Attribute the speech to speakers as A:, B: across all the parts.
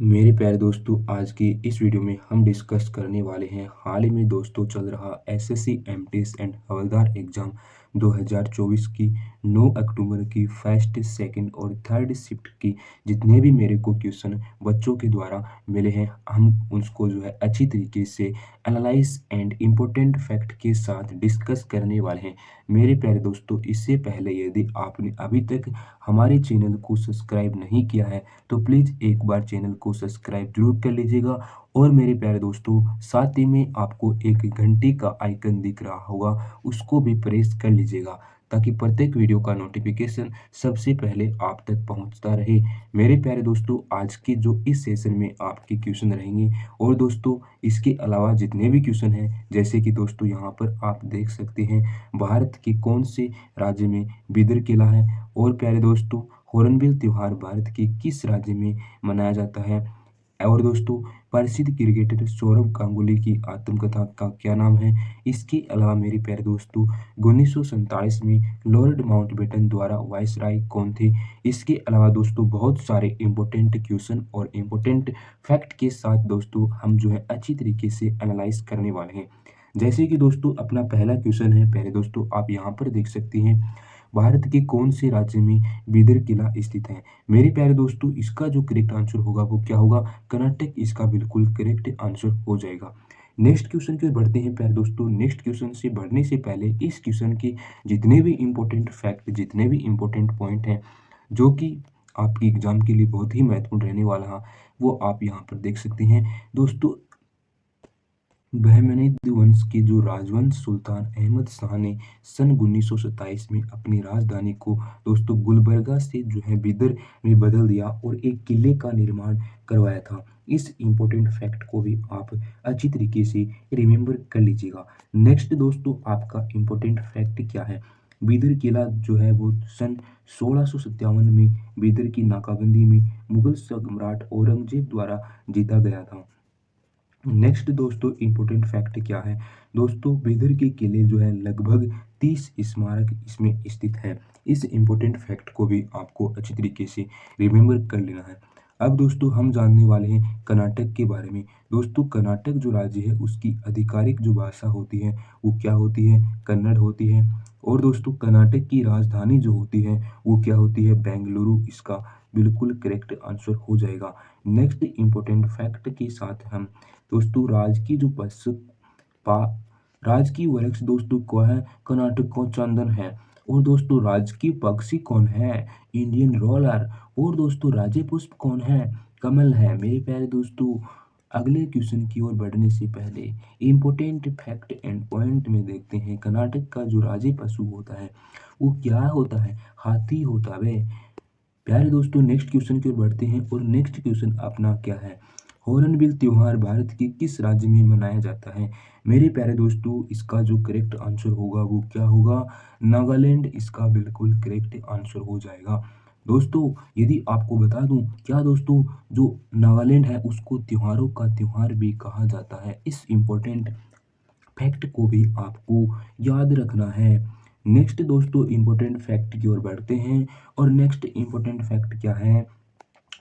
A: मेरे प्यारे दोस्तों, आज की इस वीडियो में हम डिस्कस करने वाले हैं हाल ही में दोस्तों चल रहा SSC MTS and havildar exam 2024 की 9 अक्टूबर की फर्स्ट सेकंड और थर्ड शिफ्ट की जितने भी मेरे को क्वेश्चन बच्चों के द्वारा मिले हैं, हम उसको जो है अच्छी तरीके से एनालाइज एंड इम्पोर्टेंट फैक्ट के साथ डिस्कस करने वाले हैं। मेरे प्यारे दोस्तों, इससे पहले यदि आपने अभी तक हमारे चैनल को सब्सक्राइब नहीं किया है तो प्लीज़ एक बार चैनल को सब्सक्राइब जरूर कर लीजिएगा। और मेरे प्यारे दोस्तों, साथ ही में आपको एक घंटी का आइकन दिख रहा होगा, उसको भी प्रेस कर लीजिएगा ताकि प्रत्येक वीडियो का नोटिफिकेशन सबसे पहले आप तक पहुंचता रहे। मेरे प्यारे दोस्तों, आज के जो इस सेशन में आपके क्वेश्चन रहेंगे और दोस्तों इसके अलावा जितने भी क्वेश्चन हैं, जैसे कि दोस्तों यहाँ पर आप देख सकते हैं भारत के कौन से राज्य में बिदर किला है, और प्यारे दोस्तों हॉर्नबिल त्योहार भारत के किस राज्य में मनाया जाता है, और दोस्तों प्रसिद्ध क्रिकेटर सौरव गांगुली की आत्मकथा का क्या नाम है। इसके अलावा मेरे प्यारे दोस्तों 1947 में लॉर्ड माउंटबेटन द्वारा वायसराय कौन थे। इसके अलावा दोस्तों बहुत सारे इंपॉर्टेंट क्वेश्चन और इम्पोर्टेंट फैक्ट के साथ दोस्तों हम जो है अच्छी तरीके से एनालाइज करने वाले हैं। जैसे कि दोस्तों अपना पहला क्वेश्चन है, प्यारे दोस्तों आप यहाँ पर देख सकते हैं भारत के कौन से राज्य में बिदर किला स्थित है। मेरे प्यारे दोस्तों इसका जो करेक्ट आंसर होगा वो क्या होगा, कर्नाटक इसका बिल्कुल करेक्ट आंसर हो जाएगा। नेक्स्ट क्वेश्चन की ओर बढ़ते हैं प्यारे दोस्तों। नेक्स्ट क्वेश्चन से बढ़ने से पहले इस क्वेश्चन के जितने भी इम्पोर्टेंट फैक्ट, जितने भी इम्पोर्टेंट पॉइंट हैं जो कि आपकी एग्जाम के लिए बहुत ही महत्वपूर्ण रहने वाला है, वो आप यहाँ पर देख सकते हैं दोस्तों। बहमनीद वंश के जो राजवंश सुल्तान अहमद शाह ने सन 1927 में अपनी राजधानी को दोस्तों गुलबर्गा से जो है बिदर में बदल दिया और एक किले का निर्माण करवाया था। इस इम्पोर्टेंट फैक्ट को भी आप अच्छी तरीके से रिमेम्बर कर लीजिएगा। नेक्स्ट दोस्तों आपका इम्पोर्टेंट फैक्ट क्या है। बिदर किला जो है वो सन 1657 में बिदर की नाकाबंदी में मुगल सम्राट औरंगजेब द्वारा जीता गया था। नेक्स्ट दोस्तों इम्पोर्टेंट फैक्ट क्या है। दोस्तों बिदर के किले जो है लगभग 30 स्मारक इसमें स्थित है। इस इम्पोर्टेंट फैक्ट को भी आपको अच्छी तरीके से रिमेम्बर कर लेना है। अब दोस्तों हम जानने वाले हैं कर्नाटक के बारे में। दोस्तों कर्नाटक जो राज्य है उसकी आधिकारिक जो भाषा होती है वो क्या होती है, कन्नड़ होती है। और दोस्तों कर्नाटक की राजधानी जो होती है वो क्या होती है, बेंगलुरु इसका बिल्कुल करेक्ट आंसर हो जाएगा। नेक्स्ट इम्पोर्टेंट फैक्ट के साथ हम दोस्तों पा राजकीय वृक्ष दोस्तों क्या है, कर्नाटक को चंदन है। और दोस्तों राजकीय पक्षी कौन है, इंडियन रोलर। और दोस्तों राज्य पुष्प कौन है, कमल है। मेरे प्यारे दोस्तों अगले क्वेश्चन की ओर बढ़ने से पहले इम्पोर्टेंट फैक्ट एंड पॉइंट में देखते हैं कर्नाटक का जो राज्य पशु होता है वो क्या होता है, हाथी होता है। प्यारे दोस्तों नेक्स्ट क्वेश्चन की ओर बढ़ते हैं और नेक्स्ट क्वेश्चन अपना क्या है, हॉर्नबिल त्योहार भारत के किस राज्य में मनाया जाता है। मेरे प्यारे दोस्तों इसका जो करेक्ट आंसर होगा वो क्या होगा, नागालैंड इसका बिल्कुल करेक्ट आंसर हो जाएगा। दोस्तों यदि आपको बता दूं क्या दोस्तों, जो नागालैंड है उसको त्योहारों का त्योहार भी कहा जाता है। इस इम्पोर्टेंट फैक्ट को भी आपको याद रखना है। नेक्स्ट दोस्तों इम्पोर्टेंट फैक्ट की ओर बढ़ते हैं और नेक्स्ट इम्पोर्टेंट फैक्ट क्या है,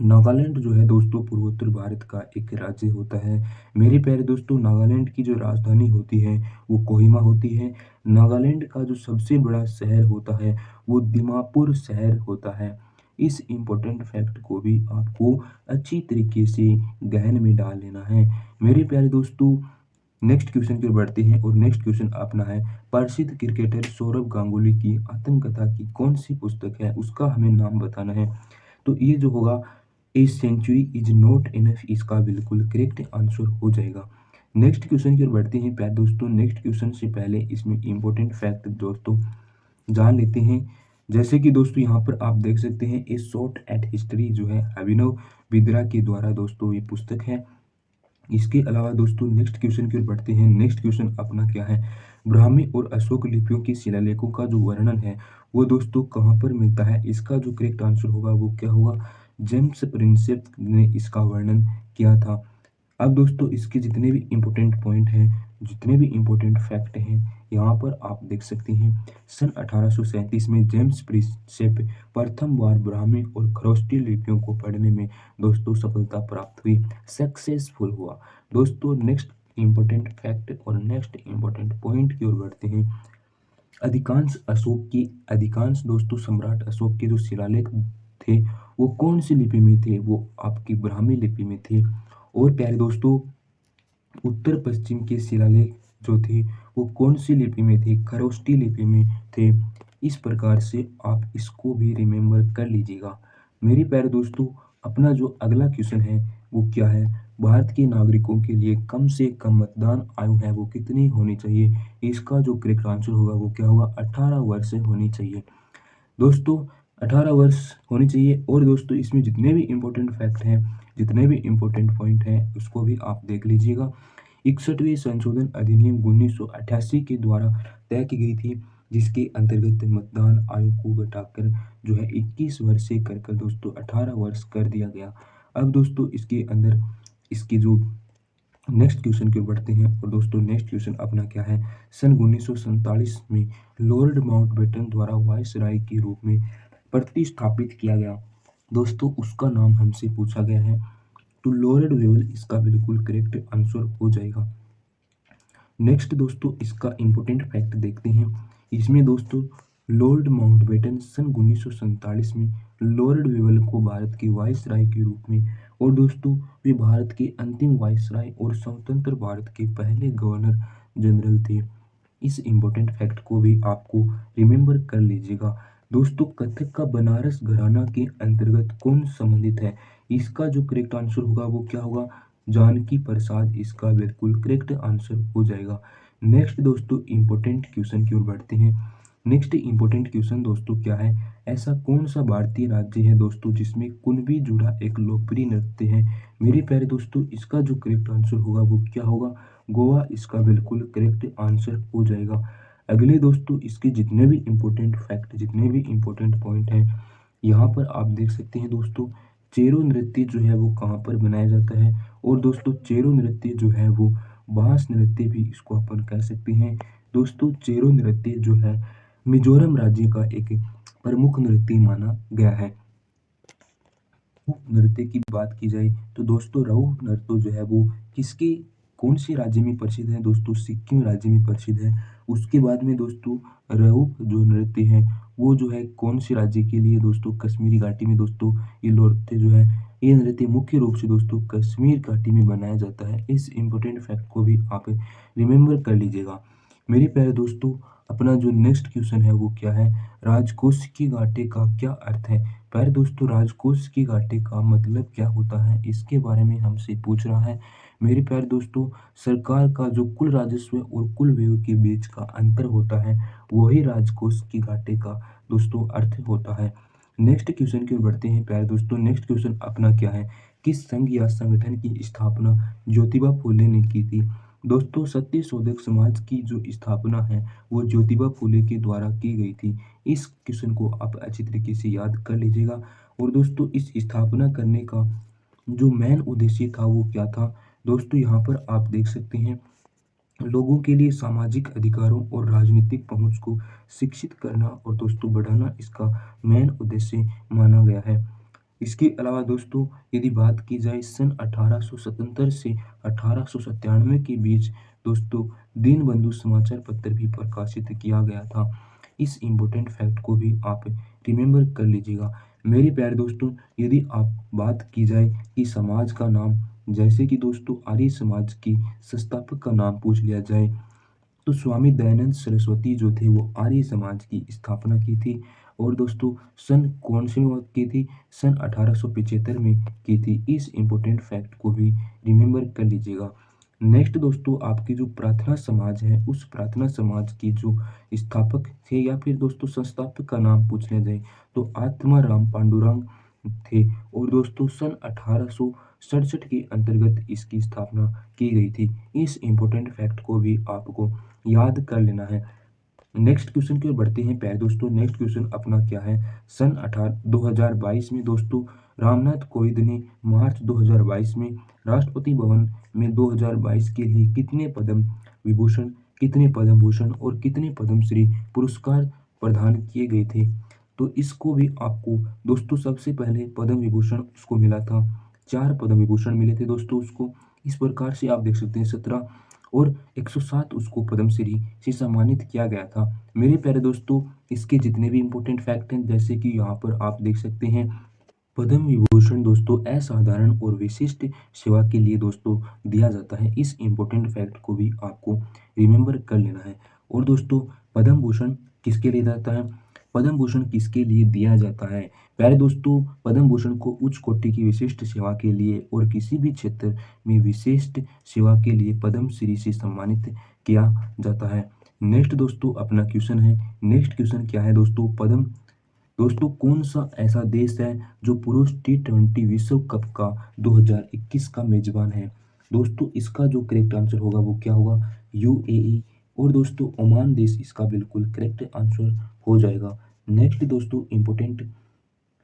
A: नागालैंड जो है दोस्तों पूर्वोत्तर भारत का एक राज्य होता है। मेरे प्यारे दोस्तों नागालैंड की जो राजधानी होती है वो कोहिमा होती है। नागालैंड का जो सबसे बड़ा शहर होता है वो दिमापुर शहर होता है। इस इम्पोर्टेंट फैक्ट को भी आपको अच्छी तरीके से गहन में डाल लेना है। मेरे प्यारे दोस्तों नेक्स्ट क्वेश्चन की ओर बढ़ते हैं और नेक्स्ट क्वेश्चन अपना है, प्रसिद्ध क्रिकेटर सौरव गांगुली की आत्मकथा की कौन सी पुस्तक है, उसका हमें नाम बताना है। तो ये जो होगा, a century is not enough इसका बिल्कुल करेक्ट आंसर हो जाएगा। नेक्स्ट क्वेश्चन की ओर बढ़ते हैं प्यारे दोस्तों। नेक्स्ट क्वेश्चन से पहले इसमें इंपॉर्टेंट फैक्ट दोस्तों जान लेते हैं। जैसे कि दोस्तों यहाँ पर आप देख सकते हैं ए शॉट एट हिस्ट्री जो है अभिनव बिंद्रा के द्वारा दोस्तों ये पुस्तक है। इसके अलावा दोस्तों नेक्स्ट क्वेश्चन की ओर बढ़ते हैं। नेक्स्ट क्वेश्चन अपना क्या है, ब्राह्मी और अशोक लिपियों के शिलालेखों का जो वर्णन है वो दोस्तों कहाँ पर मिलता है। इसका जो करेक्ट आंसर होगा वो क्या होगा, जेम्स प्रिंसेप ने इसका वर्णन किया था। अब दोस्तों इसके जितने भी इम्पोर्टेंट पॉइंट हैं जितने भी इम्पोर्टेंट फैक्ट हैं यहाँ पर आप देख सकते हैं। सन 1837 में जेम्स प्रिंसेप प्रथम बार ब्राह्मी और खरोष्टी लिपियों को पढ़ने में दोस्तों सफलता प्राप्त हुई, सक्सेसफुल हुआ। दोस्तों नेक्स्ट इम्पोर्टेंट फैक्ट और नेक्स्ट इम्पोर्टेंट पॉइंट की ओर बढ़ते हैं। अधिकांश दोस्तों सम्राट अशोक के जो शिलालेख थे वो कौन सी लिपि में थे, वो आपकी ब्राह्मी लिपि में थे। और प्यारे दोस्तों उत्तर पश्चिम के शिलालेख जो थे वो कौन सी लिपि में थे, खरोष्टी लिपि में थे। इस प्रकार से आप इसको भी रिमेम्बर कर लीजिएगा। मेरे प्यारे दोस्तों अपना जो अगला क्वेश्चन है वो क्या है, भारत के नागरिकों के लिए कम से कम मतदान आयु है वो कितनी होनी चाहिए। इसका जो करेक्ट आंसर होगा वो क्या होगा, 18 वर्ष होनी चाहिए। दोस्तों 18 वर्ष होनी चाहिए। और दोस्तों इसमें जितने भी इम्पोर्टेंट फैक्ट हैं, जितने भी इम्पोर्टेंट पॉइंट हैं उसको भी आप देख लीजिएगा। 61वीं संशोधन अधिनियम 1988 के द्वारा तय की गई थी, जिसके अंतर्गत मतदान आयु को घटाकर जो है 21 वर्ष से कर दोस्तों 18 वर्ष कर दिया गया। अब दोस्तों इसके अंदर इसकी जो नेक्स्ट क्वेश्चन की ओर बढ़ते हैं। और दोस्तों नेक्स्ट क्वेश्चन अपना क्या है, सन 1947 में लॉर्ड माउंटबेटन द्वारा वायसराय के रूप में प्रतिस्थापित किया गया दोस्तों उसका नाम हमसे पूछा गया है, तो लॉर्ड वेवल इसका बिल्कुल करेक्ट आंसर हो जाएगा। नेक्स्ट दोस्तों इसका इम्पोर्टेंट फैक्ट देखते हैं। इसमें दोस्तों लॉर्ड माउंटबेटन सन 1947 में लॉर्ड वेवल को भारत के वायसराय के रूप में, और दोस्तों वे भारत के अंतिम वायसराय और स्वतंत्र भारत के पहले गवर्नर जनरल थे। इस इम्पोर्टेंट फैक्ट को भी आपको रिमेम्बर कर लीजिएगा। दोस्तों कथक का बनारस घराना के अंतर्गत कौन संबंधित है, इसका जो करेक्ट आंसर होगा वो क्या होगा, जानकी प्रसाद इसका बिल्कुल करेक्ट आंसर हो जाएगा। नेक्स्ट दोस्तों इम्पोर्टेंट क्वेश्चन की ओर बढ़ते हैं। नेक्स्ट इम्पोर्टेंट क्वेश्चन दोस्तों क्या है, ऐसा कौन सा भारतीय राज्य है दोस्तों जिसमें कुणबी जुड़ा एक लोकप्रिय नृत्य है। मेरे प्यारे दोस्तों इसका जो करेक्ट आंसर होगा वो क्या होगा, गोवा इसका बिल्कुल करेक्ट आंसर हो जाएगा। अगले दोस्तों इसके जितने भी इम्पोर्टेंट फैक्ट, जितने भी इम्पोर्टेंट पॉइंट हैं यहाँ पर आप देख सकते हैं। दोस्तों चेरो नृत्य जो है वो कहाँ पर बनाया जाता है, और दोस्तों चेरो नृत्य जो है वो बांस नृत्य भी इसको अपन कह सकते हैं। दोस्तों चेरो नृत्य जो है मिजोरम राज्य का एक प्रमुख नृत्य माना गया है। नृत्य की बात की जाए तो दोस्तों रऊ नृत्य जो है वो किसके कौन से राज्य में प्रसिद्ध है, दोस्तों सिक्किम राज्य में प्रसिद्ध है। उसके बाद में दोस्तों रऊ जो नृत्य है वो जो है कौन से राज्य के लिए, दोस्तों कश्मीरी घाटी में दोस्तों ये नृत्य जो है, ये नृत्य मुख्य रूप से दोस्तों कश्मीर घाटी में बनाया जाता है। इस इम्पोर्टेंट फैक्ट को भी आप रिमेम्बर कर लीजिएगा। मेरे प्यारे दोस्तों अपना जो नेक्स्ट क्वेश्चन है वो क्या है, राजकोष की घाटे का क्या अर्थ है। प्यारे दोस्तों राजकोष की घाटे का मतलब क्या होता है, इसके बारे में हमसे पूछ रहा है। मेरे प्यारे दोस्तों सरकार का जो कुल राजस्व और कुल व्यय के बीच का अंतर होता है वही राजकोष की घाटे का दोस्तों अर्थ होता है। नेक्स्ट क्वेश्चन की ओर बढ़ते हैं प्यारे दोस्तों। नेक्स्ट क्वेश्चन अपना क्या है, किस संघ या संगठन की स्थापना ज्योतिबा फुले ने की थी। दोस्तों सत्य शोधक समाज की जो स्थापना है वो ज्योतिबा फुले के द्वारा की गई थी। इस क्वेश्चन को आप अच्छी तरीके से याद कर लीजिएगा। और दोस्तों इस स्थापना करने का जो मेन उद्देश्य था वो क्या था, दोस्तों यहाँ पर आप देख सकते हैं लोगों के लिए सामाजिक अधिकारों और राजनीतिक पहुंच को शिक्षित करना और दोस्तों बढ़ाना इसका मेन उद्देश्य माना गया है। इसके अलावा दोस्तों यदि बात की जाए सन 1877 से 1897 के बीच दोस्तों दीनबंधु समाचार पत्र भी प्रकाशित किया गया था। इस इम्पोर्टेंट फैक्ट को भी आप रिमेम्बर कर लीजिएगा। मेरे प्यारे दोस्तों यदि आप बात की जाए कि समाज का नाम, जैसे कि दोस्तों आर्य समाज की संस्थापक का नाम पूछ लिया जाए तो स्वामी दयानंद सरस्वती जो थे वो आर्य समाज की स्थापना की थी। और दोस्तों सन कौन से में की थी, सन 1875 में की थी। इस इम्पोर्टेंट फैक्ट को भी रिमेम्बर कर लीजिएगा। नेक्स्ट दोस्तों आपकी जो प्रार्थना समाज है उस प्रार्थना समाज की जो स्थापक थे या फिर दोस्तों संस्थापक का नाम पूछ लिया जाए तो आत्मा राम पांडुरंग थे। और दोस्तों सन 1867 के अंतर्गत इसकी स्थापना की गई थी। इस इम्पोर्टेंट फैक्ट को भी आपको याद कर लेना है। नेक्स्ट क्वेश्चन की ओर बढ़ते हैं प्यारे दोस्तों। नेक्स्ट क्वेश्चन अपना क्या है, सन 2022 में दोस्तों रामनाथ कोविंद ने मार्च 2022 में राष्ट्रपति भवन में 2022 के लिए कितने पदम विभूषण, कितने पद्म भूषण और कितने पद्मश्री पुरस्कार प्रदान किए गए थे। तो इसको भी आपको दोस्तों सबसे पहले पद्म विभूषण उसको मिला था, 4 पद्म विभूषण मिले थे दोस्तों उसको। इस प्रकार से आप देख सकते हैं 17 और 107 उसको पद्मश्री से सम्मानित किया गया था। मेरे प्यारे दोस्तों, इसके जितने भी इम्पोर्टेंट फैक्ट हैं जैसे कि यहाँ पर आप देख सकते हैं, पद्म विभूषण दोस्तों असाधारण और विशिष्ट सेवा के लिए दोस्तों दिया जाता है। इस इम्पोर्टेंट फैक्ट को भी आपको रिमेंबर कर लेना है। और दोस्तों पद्म भूषण किसके लिए जाता है? पद्म भूषण किसके लिए दिया जाता है? प्यारे दोस्तों, पद्म भूषण को उच्च कोटि की विशिष्ट सेवा के लिए और किसी भी क्षेत्र में विशिष्ट सेवा के लिए पद्मश्री से सम्मानित किया जाता है। नेक्स्ट दोस्तों अपना क्वेश्चन है। नेक्स्ट क्वेश्चन क्या है दोस्तों? दोस्तों कौन सा ऐसा देश है जो पुरुष टी20 विश्व कप का 2021 का मेजबान है? दोस्तों इसका जो करेक्ट आंसर होगा वो क्या होगा? यूएई। और दोस्तों ओमान देश इसका बिल्कुल करेक्ट आंसर हो जाएगा। नेक्स्ट दोस्तों इम्पोर्टेंट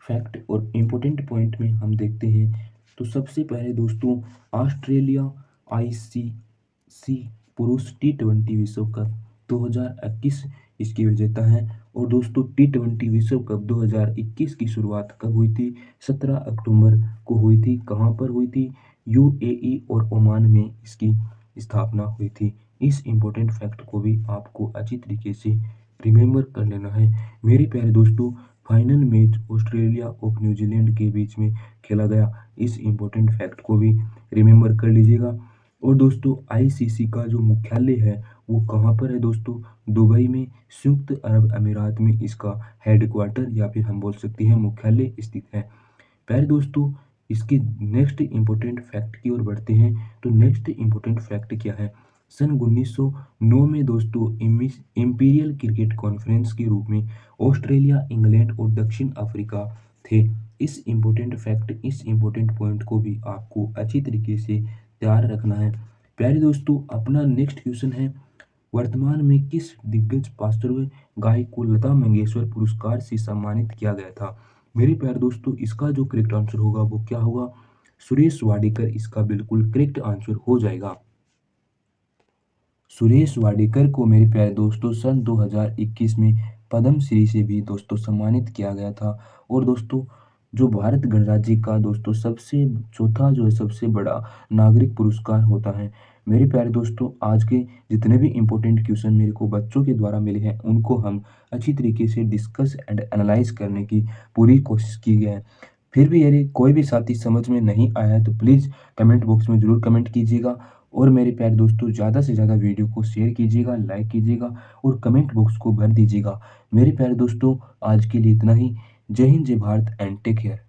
A: फैक्ट और इम्पोर्टेंट पॉइंट में हम देखते हैं। तो सबसे पहले दोस्तों ऑस्ट्रेलिया आईसीसी पुरुष टी20 विश्व कप 2021 इसकी विजेता है। और दोस्तों टी20 विश्व कप 2021 की शुरुआत कब हुई थी? 17 अक्टूबर को हुई थी। कहाँ पर हुई थी? यूएई और ओमान में इसकी स्थापना हुई थी। इस इम्पोर्टेंट फैक्ट को भी आपको अच्छी तरीके से रिमेंबर कर लेना है। मेरे प्यारे दोस्तों, फाइनल मैच ऑस्ट्रेलिया और न्यूजीलैंड के बीच में खेला गया। इस इम्पोर्टेंट फैक्ट को भी रिमेंबर कर लीजिएगा। और दोस्तों आईसीसी का जो मुख्यालय है वो कहाँ पर है दोस्तों? दुबई में, संयुक्त अरब अमीरात में इसका हेडक्वार्टर या फिर हम बोल सकते हैं मुख्यालय स्थित है। प्यारे दोस्तों, इसके नेक्स्ट इम्पोर्टेंट फैक्ट की ओर बढ़ते हैं। तो नेक्स्ट इम्पोर्टेंट फैक्ट क्या है? सन 1909 में दोस्तों इंपीरियल क्रिकेट कॉन्फ्रेंस के रूप में ऑस्ट्रेलिया, इंग्लैंड और दक्षिण अफ्रीका थे। इस इम्पोर्टेंट फैक्ट, इस इम्पोर्टेंट पॉइंट को भी आपको अच्छी तरीके से तैयार रखना है। प्यारे दोस्तों, अपना नेक्स्ट क्वेश्चन है, वर्तमान में किस दिग्गज पार्श्व गायक को लता मंगेशकर पुरस्कार से सम्मानित किया गया था? मेरे प्यारे दोस्तों, इसका जो करेक्ट आंसर होगा वो क्या होगा? सुरेश वाडेकर इसका बिल्कुल करेक्ट आंसर हो जाएगा। सुरेश वाडेकर को मेरे प्यारे दोस्तों सन 2021 में पद्मश्री से भी दोस्तों सम्मानित किया गया था। और दोस्तों जो भारत गणराज्य का दोस्तों सबसे चौथा जो है सबसे बड़ा नागरिक पुरस्कार होता है। मेरे प्यारे दोस्तों, आज के जितने भी इम्पोर्टेंट क्वेश्चन मेरे को बच्चों के द्वारा मिले हैं उनको हम अच्छी तरीके से डिस्कस एंड एनालाइज करने की पूरी कोशिश की गई है। फिर भी यदि कोई भी साथी समझ में नहीं आया है तो प्लीज़ कमेंट बॉक्स में ज़रूर कमेंट कीजिएगा। और मेरे प्यारे दोस्तों ज़्यादा से ज़्यादा वीडियो को शेयर कीजिएगा, लाइक कीजिएगा और कमेंट बॉक्स को भर दीजिएगा। मेरे प्यारे दोस्तों, आज के लिए इतना ही। जय हिंद, जय भारत एंड टेक केयर।